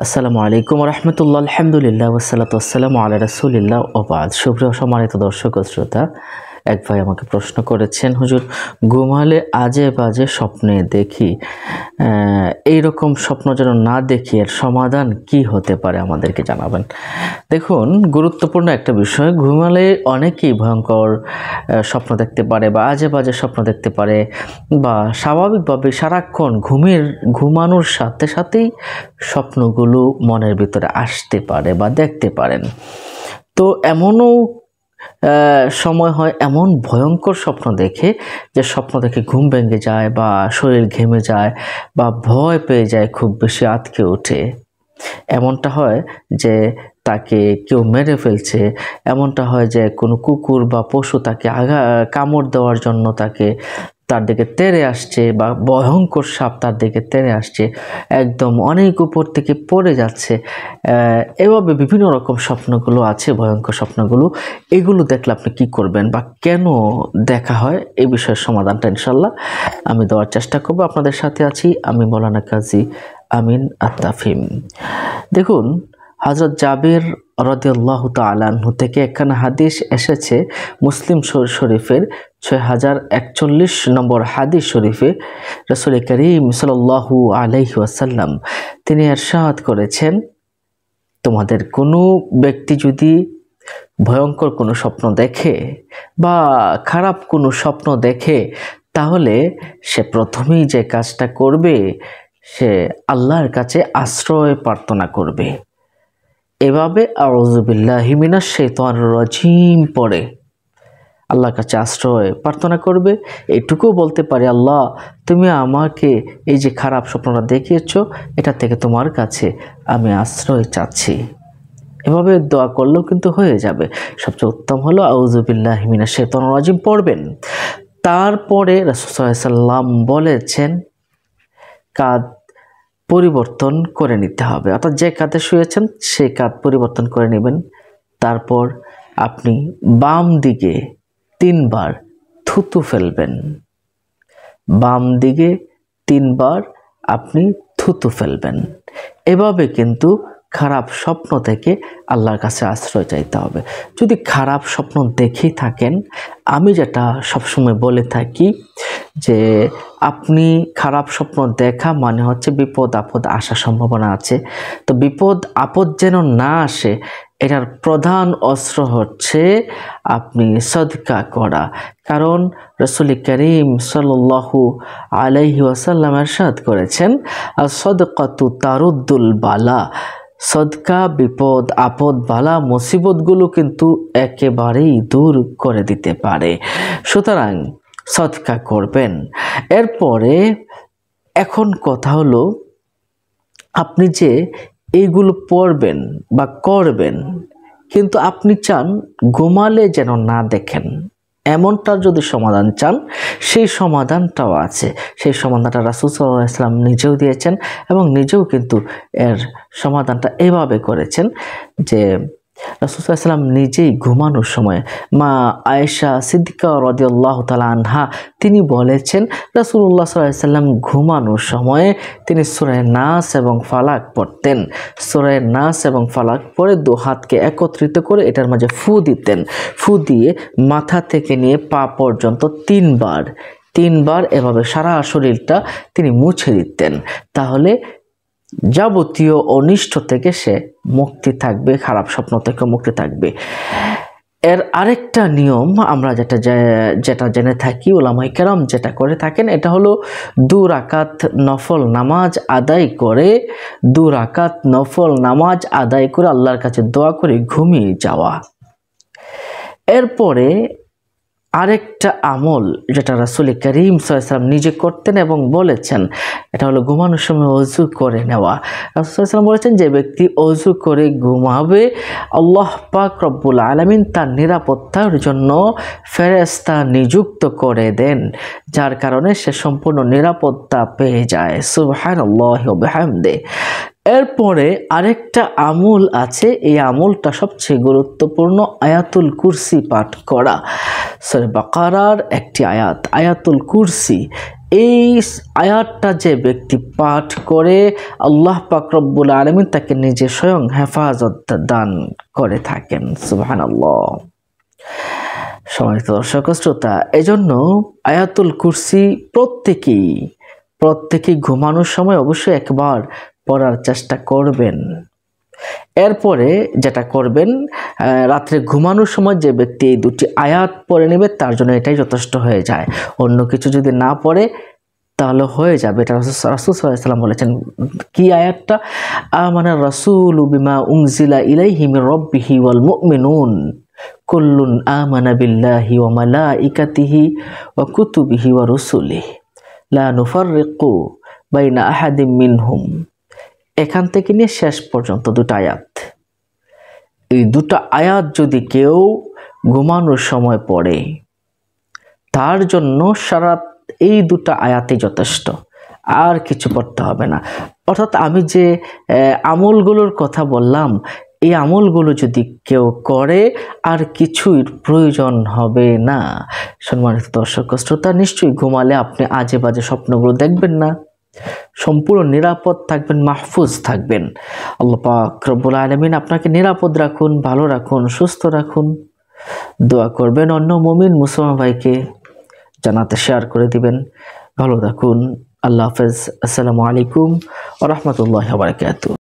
আসসালামু আলাইকুম রহমতুল্লাহ, আলহামদুলিল্লাহ, ওয়াসসালাতু ওয়াসসালামু আলা রাসূলিল্লাহ ওয়া বা'দ। সুপ্রিয় সম্মানিত দর্শক ও শ্রোতা, এক ভাই আমাকে প্রশ্ন করেছেন, হুজুর ঘুমালে আজে বাজে স্বপ্নে দেখি, এইরকম স্বপ্ন যেন না দেখি, এর সমাধান কি হতে পারে আমাদেরকে জানাবেন। দেখুন, গুরুত্বপূর্ণ একটা বিষয়। ঘুমালে অনেকেই ভয়ঙ্কর স্বপ্ন দেখতে পারে বা আজে বাজে স্বপ্ন দেখতে পারে, বা স্বাভাবিকভাবে সারাক্ষণ ঘুমানোর সাথে সাথেই স্বপ্নগুলো মনের ভিতরে আসতে পারে বা দেখতে পারেন। তো এমনও সময় হয় এমন ভয়ঙ্কর স্বপ্ন দেখে যে স্বপ্ন দেখে ঘুম ভেঙে যায় বা শরীর ঘেমে যায় বা ভয় পেয়ে যায়, খুব বেশি আঁতকে ওঠে। এমনটা হয় যে তাকে কেউ মেরে ফেলছে, এমনটা হয় যে কোনো কুকুর বা পশু তাকে কামড় দেওয়ার জন্য তার দিকে তেড়ে আসছে, বা ভয়ঙ্কর সাপ তার দিকে তেড়ে আসছে, একদম অনেক উপর থেকে পড়ে যাচ্ছে। এভাবে বিভিন্ন রকম স্বপ্নগুলো আছে, ভয়ঙ্কর স্বপ্নগুলো। এগুলো দেখলে আপনি কি করবেন বা কেন দেখা হয়, এই বিষয়ের সমাধানটা ইনশাল্লাহ আমি দেওয়ার চেষ্টা করব। আপনাদের সাথে আছি আমি মাওলানা কাজী আমিন আত-তাফহিম। দেখুন, হযরত জাবির রাদিয়াল্লাহু তাআলা আনহু থেকে একখানা হাদিস এসেছে মুসলিম শরীফের 6041 নম্বর হাদিস শরীফে। রাসূল করিম সাল্লাল্লাহু আলাইহি ওয়াসাল্লাম তিনি ইরশাদ করেছেন, তোমাদের কোনো ব্যক্তি যদি ভয়ঙ্কর কোনো স্বপ্ন দেখে বা খারাপ কোনো স্বপ্ন দেখে, তাহলে সে প্রথমেই যে কাজটা করবে, সে আল্লাহর কাছে আশ্রয় প্রার্থনা করবে। এভাবে আউযু বিল্লাহি মিনাশ শাইতানির রাজিম পড়ে আল্লাহর কাছে আশ্রয় প্রার্থনা করবে। এটুকুও বলতে পারে, আল্লাহ তুমি আমাকে এই যে খারাপ স্বপ্নটা দেখিয়েছো, এটা থেকে তোমার কাছে আমি আশ্রয় চাচ্ছি। এভাবে দোয়া করলেও কিন্তু হয়ে যাবে। সবচেয়ে উত্তম হলো আউযু বিল্লাহি মিনাশ শাইতানির রাজিম পড়বেন। তারপরে রাসূল সাল্লাল্লাহু আলাইহি ওয়াসাল্লাম বলেছেন, কাঁধ পরিবর্তন করে নিতে হবে, অর্থাৎ যে কাঁধে শুয়েছেন সেই কাঁধ পরিবর্তন করে নেবেন। তারপর আপনি বাম দিকে 3 বার থুতু ফেলবেন। বাম দিকে 3 বার আপনি থুতু ফেলবেন। এভাবে কিন্তু খারাপ স্বপ্ন থেকে আল্লাহর কাছে আশ্রয় চাইতে হবে। যদি খারাপ স্বপ্ন দেখে থাকেন, আমি যেটা সবসময় বলে থাকি যে আপনি খারাপ স্বপ্ন দেখা মানে হচ্ছে বিপদ আপদ আসার সম্ভাবনা আছে। তো বিপদ আপদ যেন না আসে, এটার প্রধান অস্ত্র হচ্ছে আপনি সদকা করা। কারণ রাসূল করিম সাল্লাল্লাহু আলাইহি ওয়াসাল্লাম ইরশাদ করেছেন, as-সাদকাতু তারুদ্দুল বালা, সদকা বিপদ আপদ বালা মুসিবতগুলো কিন্তু একেবারেই দূর করে দিতে পারে। সুতরাং সদকা করবেন। এরপরে এখন কথা হলো, আপনি যে এইগুলো পড়বেন বা করবেন, কিন্তু আপনি চান ঘুমালে যেন না দেখেন, এমনটার যদি সমাধান চান, সেই সমাধানটাও আছে। সেই সমাধানটা রাসূল সাল্লাল্লাহু আলাইহি ওয়াসাল্লাম নিজেও দিয়েছেন এবং নিজেও কিন্তু এর সমাধানটা এভাবে করেছেন যে রাসূল সাল্লাল্লাহু আলাইহি ওয়াসাল্লাম নিজেই ঘুমানোর সময় মা আয়েশা সিদ্দিকা রাদিয়াল্লাহু তাআলা আনহা তিনি বলেছেন, রাসূলুল্লাহ সাল্লাল্লাহু আলাইহি ওয়াসাল্লাম ঘুমানোর সময়ে তিনি সূরা নাস এবং ফালাক পড়তেন। সূরা নাস এবং ফালাক পড়ে 2 হাতকে একত্রিত করে এটার মাঝে ফু দিতেন। ফু দিয়ে মাথা থেকে নিয়ে পা পর্যন্ত 3 বার এভাবে সারা শরীরটা তিনি মুছে দিতেন। তাহলে যাবতীয় অনিষ্ট থেকে সে মুক্তি থাকবে, খারাপ স্বপ্ন থেকে মুক্তি থাকবে। এর আরেকটা নিয়ম আমরা যেটা জেনে থাকি, উলামায়ে কেরাম যেটা করে থাকেন, এটা হলো 2 রাকাত নফল নামাজ আদায় করে, 2 রাকাত নফল নামাজ আদায় করে আল্লাহর কাছে দোয়া করে ঘুমিয়ে যাওয়া। এরপরে আরেকটা আমল যেটা রাসূল করিম সাল্লাল্লাহু আলাইহি ওয়াসাল্লাম নিজে করতেন এবং বলেছেন, এটা হলো ঘুমানোর সময় ওযু করে নেওয়া। রাসূল সাল্লাল্লাহু আলাইহি ওয়াসাল্লাম বলেছেন, যে ব্যক্তি ওযু করে ঘুমাবে, আল্লাহ পাক রব্বুল আলামিন তার নিরাপত্তার জন্য ফেরেশতা নিযুক্ত করে দেন, যার কারণে সে সম্পূর্ণ নিরাপত্তা পেয়ে যায়। সুবহানাল্লাহি ওয়া বিহামদিহি। এরপরে আরেকটা আমল আছে, এই আমলটা সবচেয়ে গুরুত্বপূর্ণ, আয়াতুল কুরসি পাঠ করা। সূরা বাকারার একটি আয়াতুল কুরসি, এই আয়াতটা যে ব্যক্তি পাঠ করে আল্লাহ পাক রব্বুল আলামিন তাকে নিজে স্বয়ং হেফাজত দান করে থাকেন। সুবহানাল্লাহ। সম্মানিত দর্শক শ্রোতা, এজন্য আয়াতুল কুরসি প্রত্যেকেই ঘুমানোর সময় অবশ্যই একবার পড়ার চেষ্টা করবেন। এরপরে যেটা করবেন, রাত্রে ঘুমানোর সময় যে ব্যক্তি এই দুটি আয়াত পড়ে নেবে তার জন্য এটাই যথেষ্ট হয়ে যায়। অন্য কিছু যদি না পড়ে তাহলে হয়ে যাবে। এটা রাসূল সাল্লাল্লাহু আলাইহি ওয়াসাল্লাম বলেছেন। কি আয়াতটা? আমানার রাসূলু বিমা উনজিলা ইলাইহি মির রাব্বিহি ওয়াল মুমিনুন কুল্লুন আমানা বিল্লাহি ওয়া মালাইকাতিহি ওয়া কুতুবিহি ওয়া রুসুলিহি লা নুফাররিকু বাইনা আহাদিম মিনহুম। এখান থেকে নিয়ে শেষ পর্যন্ত দুটো আয়াত। এই দুটো আয়াত যদি কেউ ঘুমানোর সময় পড়ে তার জন্য সারা এই দুটো আয়াতই যথেষ্ট, আর কিছু পড়তে হবে না। অর্থাৎ আমি যে আমলগুলোর কথা বললাম, এই আমলগুলো যদি কেউ করে আর কিছুর প্রয়োজন হবে না। সম্মানিত দর্শক শ্রোতা, নিশ্চয়ই ঘুমালে আপনি আজে বাজে স্বপ্নগুলো দেখবেন না, সম্পূর্ণ নিরাপদ থাকবেন, মাহফুজ থাকবেন। আল্লাহ পাক রব্বুল আলামিন আপনাকে নিরাপদ রাখুন, ভালো রাখুন, সুস্থ রাখুন। দোয়া করবেন অন্য মুমিন মুসলমান ভাইকে জানাতে শেয়ার করে দিবেন। ভালো থাকুন। আল্লাহ হাফেজ। আসসালামু আলাইকুম ওয়া রাহমাতুল্লাহি ওয়া বারাকাতুহু।